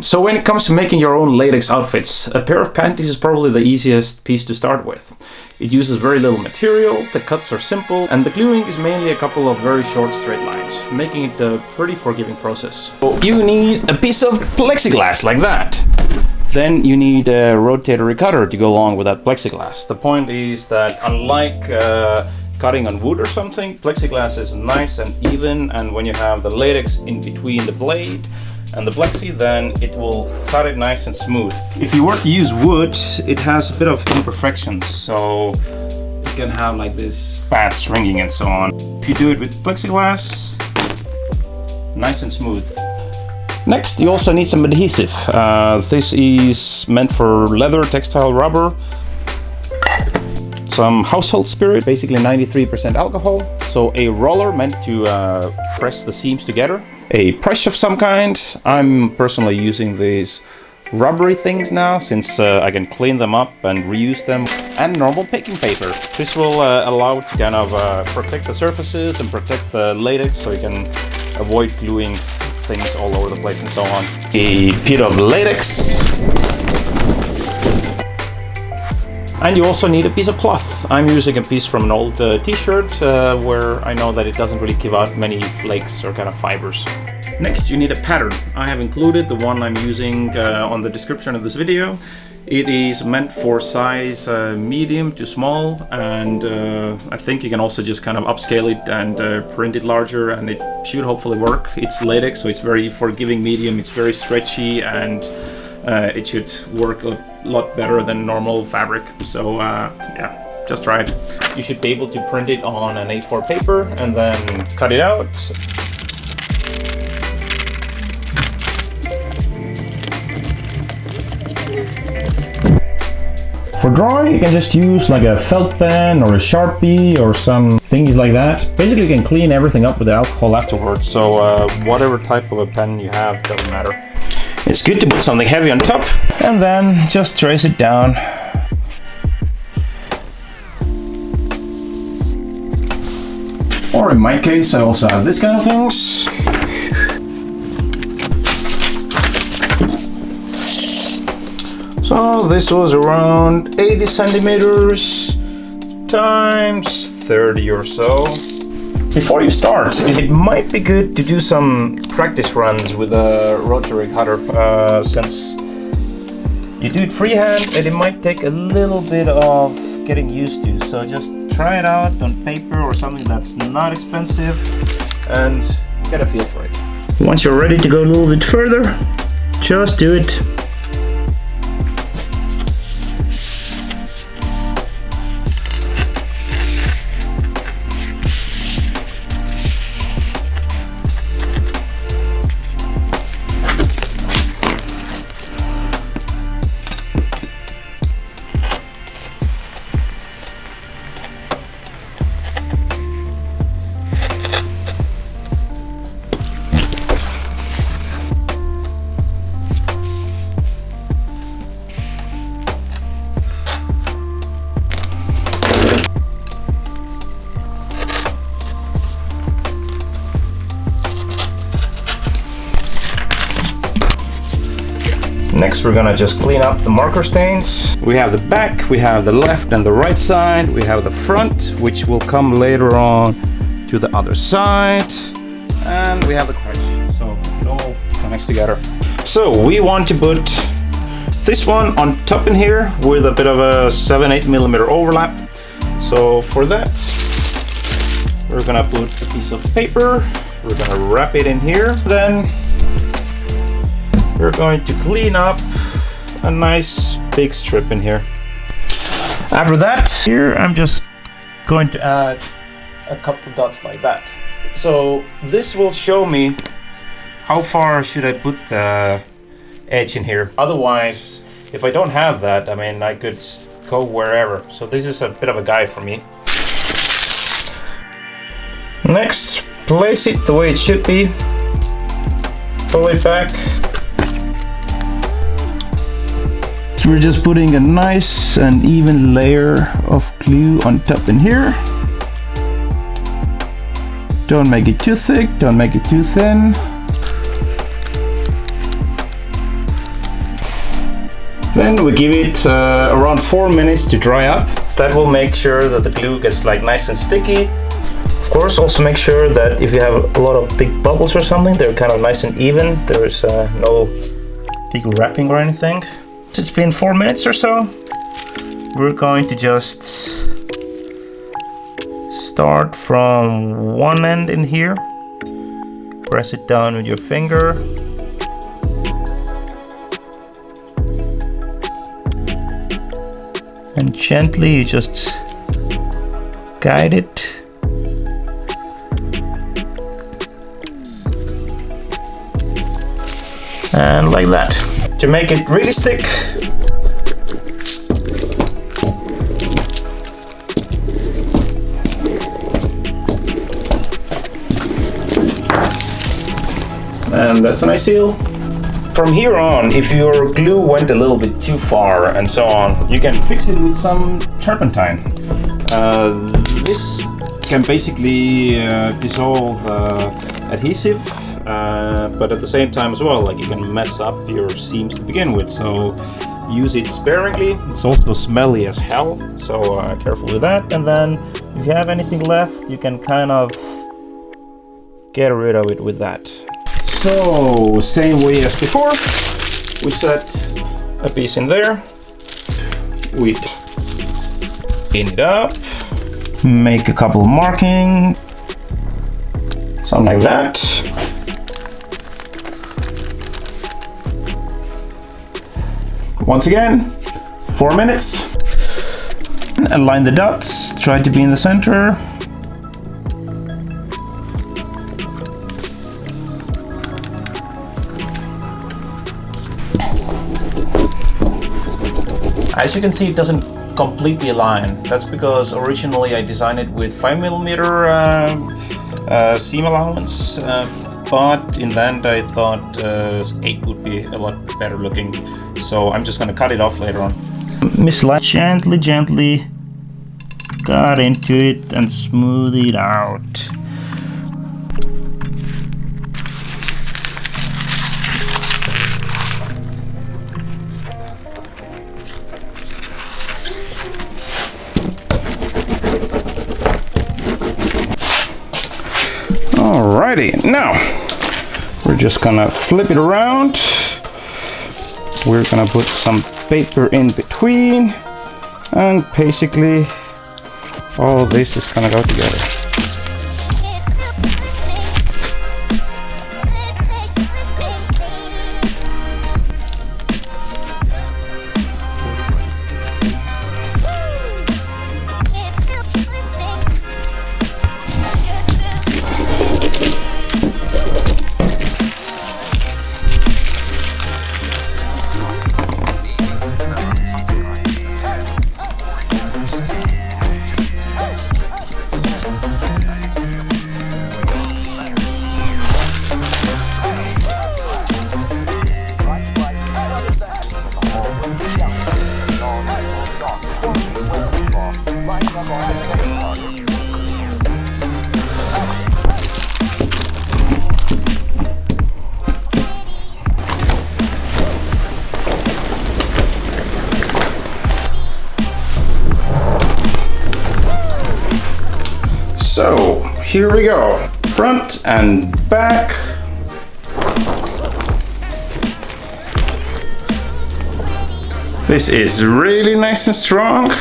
So when it comes to making your own latex outfits, a pair of panties is probably the easiest piece to start with. It uses very little material, the cuts are simple, and the gluing is mainly a couple of very short straight lines, making it a pretty forgiving process. So you need a piece of plexiglass like that. Then you need a rotatory cutter to go along with that plexiglass. The point is that unlike cutting on wood or something, plexiglass is nice and even, and when you have the latex in between the blade and the plexi, then it will cut it nice and smooth. If you were to use wood, it has a bit of imperfections, so it can have like this bad stringing and so on. If you do it with plexiglass, nice and smooth. Next, you also need some adhesive. This is meant for leather, textile, rubber. Some household spirit, basically 93% alcohol. So a roller meant to press the seams together. A brush of some kind. I'm personally using these rubbery things now, since I can clean them up and reuse them. And normal packing paper. This will allow to kind of protect the surfaces and protect the latex, so you can avoid gluing things all over the place and so on. A bit of latex. And you also need a piece of cloth. I'm using a piece from an old t-shirt where I know that it doesn't really give out many flakes or kind of fibers. Next, you need a pattern. I have included the one I'm using on the description of this video. It is meant for size medium to small, and I think you can also just kind of upscale it and print it larger, and it should hopefully work. It's latex, so it's very forgiving medium, it's very stretchy, and it should work a lot better than normal fabric. So yeah, just try it. You should be able to print it on an A4 paper and then cut it out. For drawing, you can just use like a felt pen or a Sharpie or some thingies like that. Basically, you can clean everything up with the alcohol afterwards, so whatever type of a pen you have doesn't matter. It's good to put something heavy on top and then just trace it down. Or in my case, I also have this kind of things. So this was around 80 centimeters times 30 or so. Before you start, it might be good to do some practice runs with a rotary cutter, since you do it freehand and it might take a little bit of getting used to. So just try it out on paper or something that's not expensive and get a feel for it. Once you're ready to go a little bit further, just do it. Next, we're gonna just clean up the marker stains. We have the back, we have the left and the right side, we have the front, which will come later on to the other side, and we have the crotch, so it all connects together. So we want to put this one on top in here with a bit of a 7-8 millimeter overlap. So for that, we're gonna put a piece of paper, we're gonna wrap it in here, then we're going to clean up a nice big strip in here. After that, here I'm just going to add a couple of dots like that. So this will show me how far should I put the edge in here. Otherwise, if I don't have that, I mean, I could go wherever. So this is a bit of a guide for me. Next, place it the way it should be. Pull it back. We're just putting a nice and even layer of glue on top in here. Don't make it too thick, don't make it too thin. Then we give it around 4 minutes to dry up. That will make sure that the glue gets like nice and sticky. Of course, also make sure that if you have a lot of big bubbles or something, they're kind of nice and even. There's no big wrapping or anything. It's been 4 minutes or so. We're going to just start from one end in here. Press it down with your finger. And gently you just guide it. And like that. To make it really stick, and that's a nice seal. From here on, if your glue went a little bit too far and so on, you can fix it with some turpentine. This can basically dissolve adhesive, but at the same time as well, like you can mess up your seams to begin with. So use it sparingly. It's also smelly as hell, so careful with that. And then if you have anything left, you can kind of get rid of it with that. So, same way as before, we set a piece in there, we clean it up, make a couple marking, something like that. Once again, 4 minutes, align the dots, try to be in the center. As you can see, it doesn't completely align. That's because originally I designed it with 5mm seam allowance, but in the end I thought 8 would be a lot better looking. So I'm just gonna cut it off later on. Mislike, gently cut into it and smooth it out. Alrighty, now we're just gonna flip it around. We're gonna put some paper in between, and basically all this is gonna go together. So here we go, front and back. This is really nice and strong.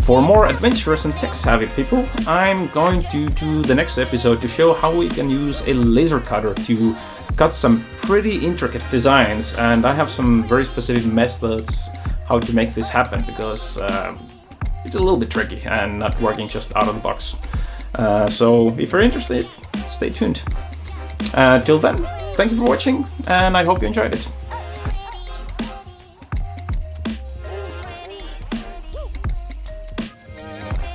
For more adventurous and tech-savvy people, I'm going to do the next episode to show how we can use a laser cutter to cut some pretty intricate designs, and I have some very specific methods how to make this happen, because it's a little bit tricky and not working just out of the box. So if you're interested, stay tuned. Till then, thank you for watching, and I hope you enjoyed it.